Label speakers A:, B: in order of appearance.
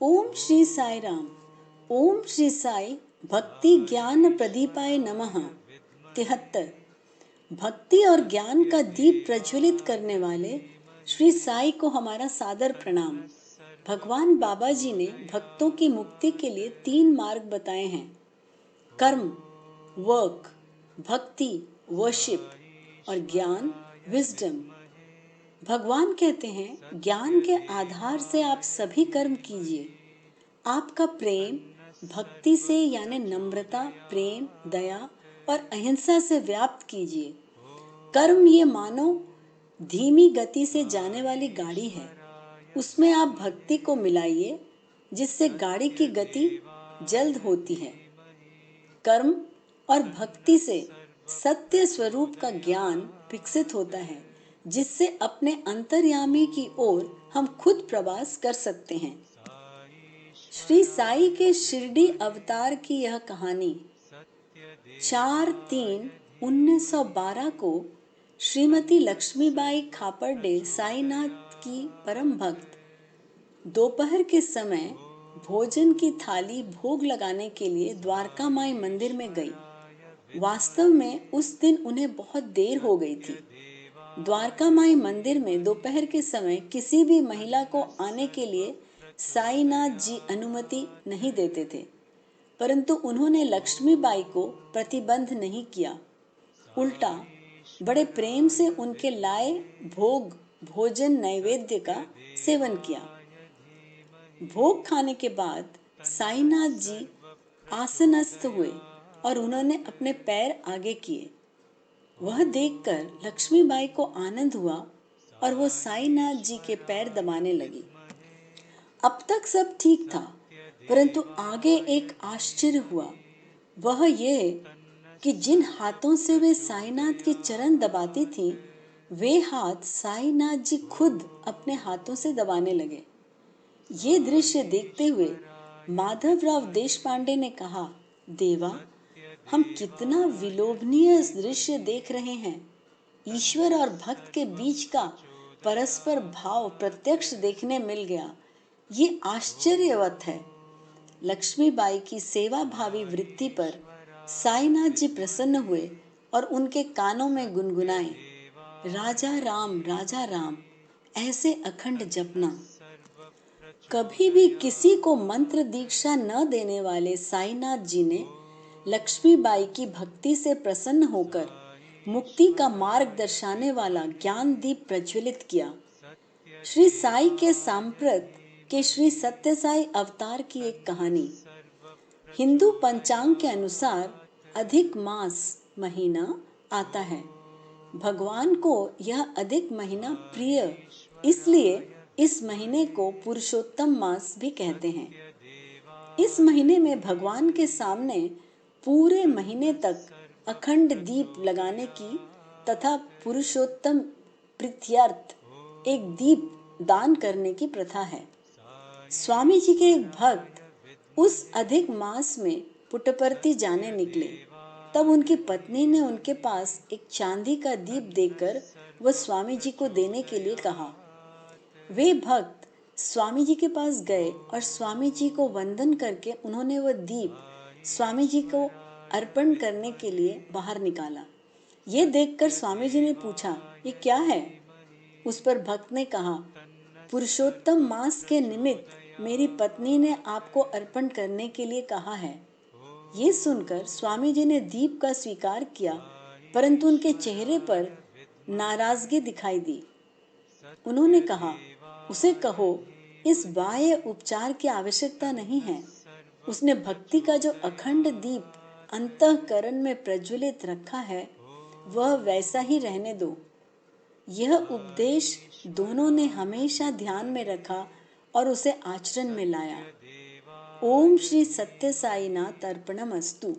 A: ओम श्री साई राम। ओम श्री साई भक्ति ज्ञान प्रदीपाय नमः। 73। भक्ति और ज्ञान का दीप प्रज्वलित करने वाले श्री साई को हमारा सादर प्रणाम। भगवान बाबा जी ने भक्तों की मुक्ति के लिए 3 मार्ग बताए हैं: कर्म वर्क, भक्ति वर्शिप और ज्ञान विजडम। भगवान कहते हैं, ज्ञान के आधार से आप सभी कर्म कीजिए। आपका प्रेम भक्ति से यानी नम्रता, प्रेम, दया और अहिंसा से व्याप्त कीजिए। कर्म ये मानो धीमी गति से जाने वाली गाड़ी है, उसमें आप भक्ति को मिलाइए जिससे गाड़ी की गति जल्द होती है। कर्म और भक्ति से सत्य स्वरूप का ज्ञान विकसित होता है, जिससे अपने अंतर्यामी की ओर हम खुद प्रवास कर सकते हैं। श्री साई के शिरडी अवतार की यह कहानी 4/3/1912 को श्रीमती लक्ष्मीबाई खापर्डे साईनाथ की परम भक्त दोपहर के समय भोजन की थाली भोग लगाने के लिए द्वारका माई मंदिर में गई। वास्तव में उस दिन उन्हें बहुत देर हो गई थी। द्वारका माई मंदिर में दोपहर के समय किसी भी महिला को आने के लिए साईनाथ जी अनुमति नहीं देते थे, परंतु उन्होंने लक्ष्मीबाई को प्रतिबंध नहीं किया। उल्टा बड़े प्रेम से उनके लाए भोजन नैवेद्य का सेवन किया। भोग खाने के बाद साईनाथ जी आसनस्थ हुए और उन्होंने अपने पैर आगे किए। वह देखकर लक्ष्मीबाई को आनंद हुआ और वो साईनाथ जी के पैर दबाने लगी। अब तक सब ठीक था, परंतु आगे एक आश्चर्य हुआ। वह ये कि जिन हाथों से वे साईनाथ के चरण दबाती थीं, वे हाथ साईनाथ जी खुद अपने हाथों से दबाने लगे। ये दृश्य देखते हुए माधवराव देशपांडे ने कहा, देवा, हम कितना विलोभनीय दृश्य देख रहे हैं। ईश्वर और भक्त के बीच का परस्पर भाव प्रत्यक्ष देखने मिल गया। ये आश्चर्यवत है। लक्ष्मीबाई की सेवा भावी वृत्ति पर साईनाथ जी प्रसन्न हुए और उनके कानों में गुनगुनाए, राजा राम ऐसे अखंड जपना। कभी भी किसी को मंत्र दीक्षा न देने वाले साईनाथ जी ने लक्ष्मीबाई की भक्ति से प्रसन्न होकर मुक्ति का मार्ग दर्शाने वाला ज्ञान दीप प्रज्वलित किया। श्री साई के सांप्रत के श्री सत्य साई अवतार की एक कहानी। हिंदू पंचांग के अनुसार अधिक मास महीना आता है। भगवान को यह अधिक महीना प्रिय, इसलिए इस महीने को पुरुषोत्तम मास भी कहते हैं। इस महीने में भगवान के सामने पूरे महीने तक अखंड दीप लगाने की तथा पुरुषोत्तम प्रीत्यर्थ एक दीप दान करने की प्रथा है। स्वामी जी के एक भक्त उस अधिक मास में पुट्टपर्ती जाने निकले। तब उनकी पत्नी ने उनके पास एक चांदी का दीप देकर वह स्वामी जी को देने के लिए कहा। वे भक्त स्वामी जी के पास गए और स्वामी जी को वंदन करके उन्होंने वह दीप स्वामी जी को अर्पण करने के लिए बाहर निकाला। ये देखकर स्वामी जी ने पूछा, ये क्या है? उस पर भक्त ने कहा, पुरुषोत्तम मास के निमित्त मेरी पत्नी ने आपको अर्पण करने के लिए कहा है। ये सुनकर स्वामी जी ने दीप का स्वीकार किया, परंतु उनके चेहरे पर नाराजगी दिखाई दी। उन्होंने कहा, उसे कहो इस बाह्य उपचार की आवश्यकता नहीं है। उसने भक्ति का जो अखंड दीप अंतःकरण में प्रज्वलित रखा है, वह वैसा ही रहने दो। यह उपदेश दोनों ने हमेशा ध्यान में रखा और उसे आचरण में लाया। ओम श्री सत्य साईनाथ अर्पणमस्तु।